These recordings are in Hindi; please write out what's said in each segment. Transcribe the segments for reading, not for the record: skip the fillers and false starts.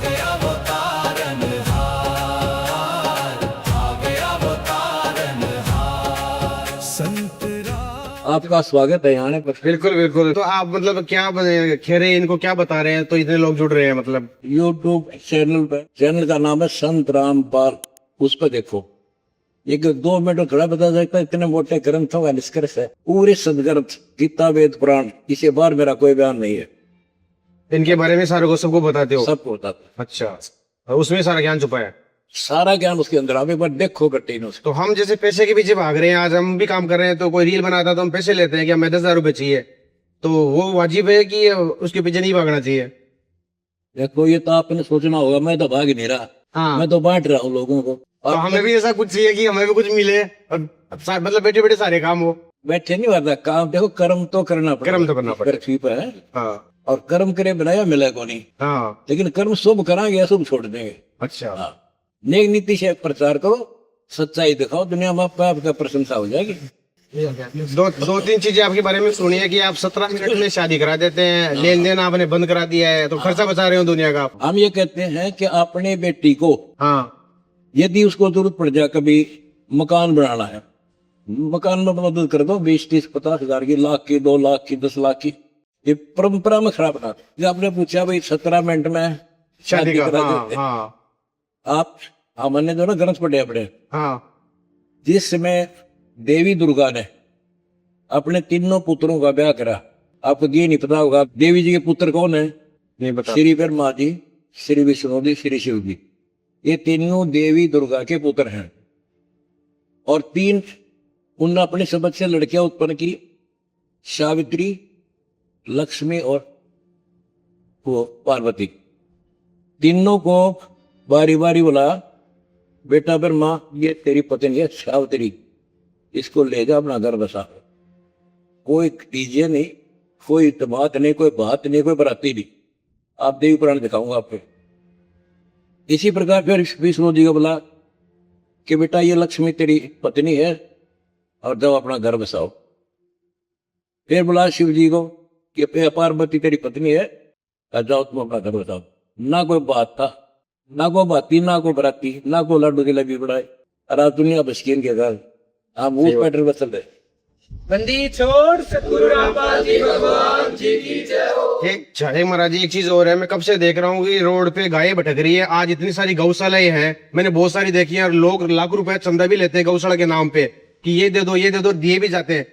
गया वो तारनहार, आ गया वो तारनहार। संतरा आपका स्वागत है यहाँ पर। बिल्कुल बिल्कुल। तो आप मतलब क्या खेरे इनको क्या बता रहे हैं, तो इतने लोग जुड़ रहे हैं मतलब? यूट्यूब चैनल पे, चैनल का नाम है संत रामपाल, उस पर देखो। एक 2 मिनट खड़ा बता सकता है, इतने मोटे ग्रंथों का निष्कर्ष है, पूरे सदग्रंथ गीता वेद पुराण, इसे बार मेरा कोई बयान नहीं है। इनके बारे में सारे को सबको बताते हो? सबको बताता है। अच्छा, और उसमें सारा ज्ञान छुपा है? सारा ज्ञान उसके अंदर, आप एक बार देखो कट्टीनों से। तो हम जैसे पैसे के पीछे भाग रहे हैं, आज हम भी काम कर रहे हैं, तो कोई रील बनाता है तो हम पैसे लेते हैं कि हमें 10,000 रुपए चाहिए, तो वो वाजिब है कि उसके पीछे नहीं भागना चाहिए? देखो ये तो आपने सोचना होगा, मैं तो भाग ही नहीं रहा, हाँ। मैं तो बांट रहा हूँ लोगों को। तो हमें भी ऐसा कुछ चाहिए कि हमें भी कुछ मिले, और मतलब बैठे बैठे सारे काम हो। बैठे नहीं होता काम, देखो कर्म तो करना पड़ेगा, कर्म तो करना पड़ेगा। पृथ्वी पर है, हाँ और कर्म करे बनाया मिले को नहीं। हाँ। लेकिन कर्म शुभ कराएंगे, अशुभ छोड़ देंगे। अच्छा। हाँ, नेक नीति से प्रचार करो, सच्चाई दिखाओ, दुनिया में आपका प्रशंसा हो जाएगी। दो तीन चीजें आपके बारे में सुनी है कि आप 17 मिनट में शादी करा देते हैं, लेन देन आपने बंद करा दिया है, तो खर्चा बचा रहे हो दुनिया का आप। हम ये कहते हैं कि अपने बेटी को हाँ यदि उसको जरूरत पड़ जाए, कभी मकान बनाना है, मकान में मदद कर दो, 20, 30, 50 हजार की, लाख की, 2 लाख की, 10 लाख की। ये परंपरा में खराब बना। आपने पूछा भाई 17 मिनट में शादी का। करा हाँ देते। हाँ आप हमने जो ना ग्रंथ पढ़े अपने, हाँ। जिस समय देवी दुर्गा ने अपने तीनों पुत्रों का ब्याह करा, आपको ये नहीं पता होगा देवी जी के पुत्र कौन है? नहीं बता। श्री ब्रह्मा जी, श्री विष्णु जी, श्री शिव जी, ये तीनों देवी दुर्गा के पुत्र हैं। और 3 उन्होंने अपने सबद से लड़कियां उत्पन्न की, सावित्री, लक्ष्मी और वो पार्वती। तीनों को बारी बारी बोला, बेटा ब्रह्मा ये तेरी पत्नी है सावित्री, इसको ले जा अपना घर बसा। कोई डीजे नहीं, कोई बात नहीं, कोई बात नहीं, कोई बराती नहीं। आप देवी पुराण दिखाऊंगा आपको। इसी प्रकार फिर विष्णु जी को बोला कि बेटा ये लक्ष्मी तेरी पत्नी है और जाओ अपना घर बसाओ। फिर बोला शिव जी को कि पार्वती तेरी पत्नी है और जाओ तुम अपना घर बसाओ। ना कोई बात था, ना कोई बाती, ना कोई बराती, ना कोई लड्डू की लगी बढ़ाए, और आज दुनिया बसकीन के घर आप उस पैटर्न बसल रहे। बंदी छोड़ सतगुरु रामपाल जी भगवान जी की जय हो। जय महाराज जी, एक चीज और है, मैं कब से देख रहा हूँ कि रोड पे गायें भटक रही है। आज इतनी सारी गौशालाएं हैं, मैंने बहुत सारी देखी है, और लोग लाख रुपए चंदा भी लेते हैं गौशाला के नाम पे कि ये दे दो, ये दे दो, दिए भी जाते हैं।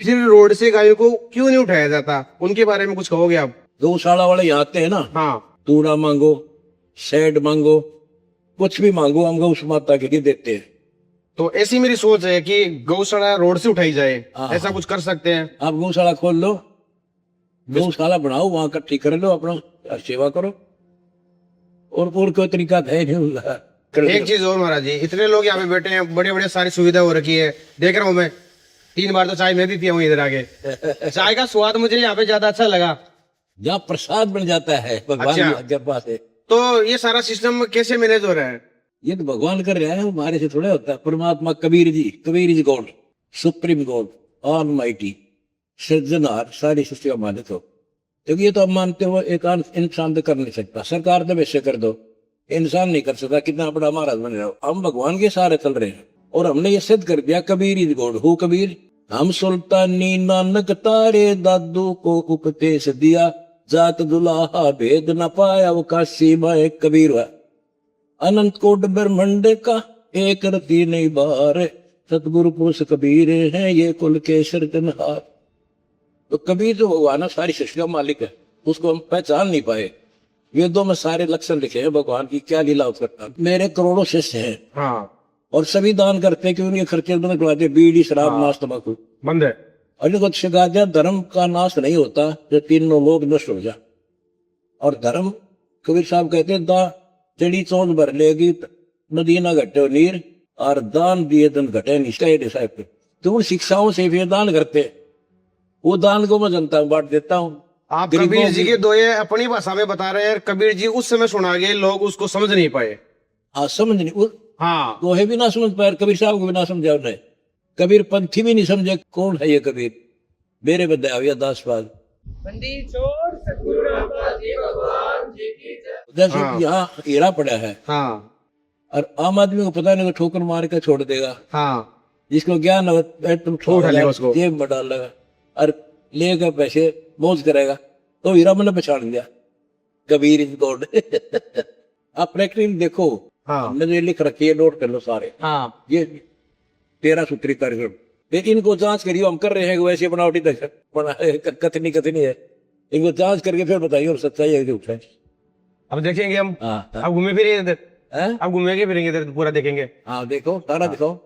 फिर रोड से गायों को क्यों नहीं उठाया जाता? उनके बारे में कुछ कहोगे आप? गौशाला वाले यहाँ आते हैं ना, हाँ। तूड़ा मांगो, शेड मांगो, कुछ भी मांगो, हम गौ माता के लिए देते हैं। तो ऐसी मेरी सोच है कि गौशाला रोड से उठाई जाए, हाँ। ऐसा कुछ कर सकते हैं? आप गौशाला खोल लो, गौशाला बनाओ, वहां इकट्ठी कर लो, अपना सेवा करो, और कोई तरीका है नहीं। एक चीज और महाराज जी, इतने लोग यहाँ पे बैठे हैं, बड़े बड़े सारी सुविधा हो रखी है, देख रहा हूँ मैं। 3 बार तो चाय मैं भी पिया हूँ इधर आगे। चाय का स्वाद मुझे यहाँ पे ज्यादा अच्छा लगा। जहाँ प्रसाद बन जाता है भगवान अच्छा। की कृपा से। तो ये सारा सिस्टम कैसे मैनेज हो रहा है? ये तो भगवान कर रहा है, हमारे से थोड़ा होता है। परमात्मा Kabir is God, supreme God, almighty, सृजनहार, सारी सृष्टि का मालिक हो। क्योंकि ये तो आप मानते हो एक इंसान तो कर नहीं सकता, सरकार तो वैसे कर दो, इंसान नहीं कर सकता, कितना बड़ा महाराज बन रहे हो। हम भगवान के सहारे चल रहे हैं, और हमने ये सिद्ध कर दिया Kabir is God. Who Kabir? हम सुल्तानी नानक तारे दादू को उपदेश दिया, जात दुलाहा भेद न पाया, वो काशी में कबीर हुआ। अनंत कोट ब्रह्मंड का एक रति नहीं बार, सतगुरु पुरुष कबीर हैं ये कुल के सिरजनहार। तो कबीर जो भगवान सारी सृष्टि का मालिक है, उसको हम पहचान नहीं पाए। वेदों में सारे लक्षण लिखे हैं भगवान की, क्या लीला करता। मेरे करोड़ों शिष्य हैं, हाँ। और सभी दान करते हैं कि उनके खर्चे बंद करवाते, बीड़ी शराब मांस तंबाकू बंद है। और इनको सिखा दिया धर्म का नाश नहीं होता जो 3 लोग नष्ट हो जाए। और धर्म, कबीर साहब कहते हैं, दा चढ़ी चौंध भर लेगी नदी ना घटे नीर, और दान दिए धन घटे नहीं। तो उन शिक्षाओं से फिर दान करते, वो दान को मैं जनता में बांट देता हूँ। आप कबीर जी के दोहे अपनी भाषा में बता रहे हैं, कबीर जी उस समय सुना गए, लोग उसको समझ नहीं पाए। हाँ, समझ नहीं, हाँ। दोहे भी ना समझ पाए, कबीर साहब को भी ना समझा उन्हें, कबीर पंथी भी नहीं समझे कौन है ये कबीर। मेरे बदाया दासपाल बंदी छोड़ सतगुरु रामपाल जी भगवान जैसे कि यहाँ हीरा पड़ा है हाँ और आम आदमी को पता नहीं, वो ठोकर मार के छोड़ देगा। हाँ जिसको ज्ञान हो तुम उठा लेगा उसको। जेब में डाल लेगा और लेगा पैसे मौज करेगा, तो हीरा मैंने पहचान लिया, कबीर इज गॉड। आप प्रैक्टिस देखो, हाँ मैंने लिख रखी है, नोट कर लो सारे। हाँ ये 13 सूत्री कार्यक्रम, लेकिन इनको जांच करिए, हम कर रहे हैं कि वैसे बनावटी कथनी है, इनको जांच करके फिर बताइए और सच्चाई है झूठ है। अब देखेंगे हम। हाँ अब घूमे फिरेंगे इधर, हैं? अब घूमेंगे फिरेंगे इधर, पूरा देखेंगे। हाँ देखो, सारा दिखाओ।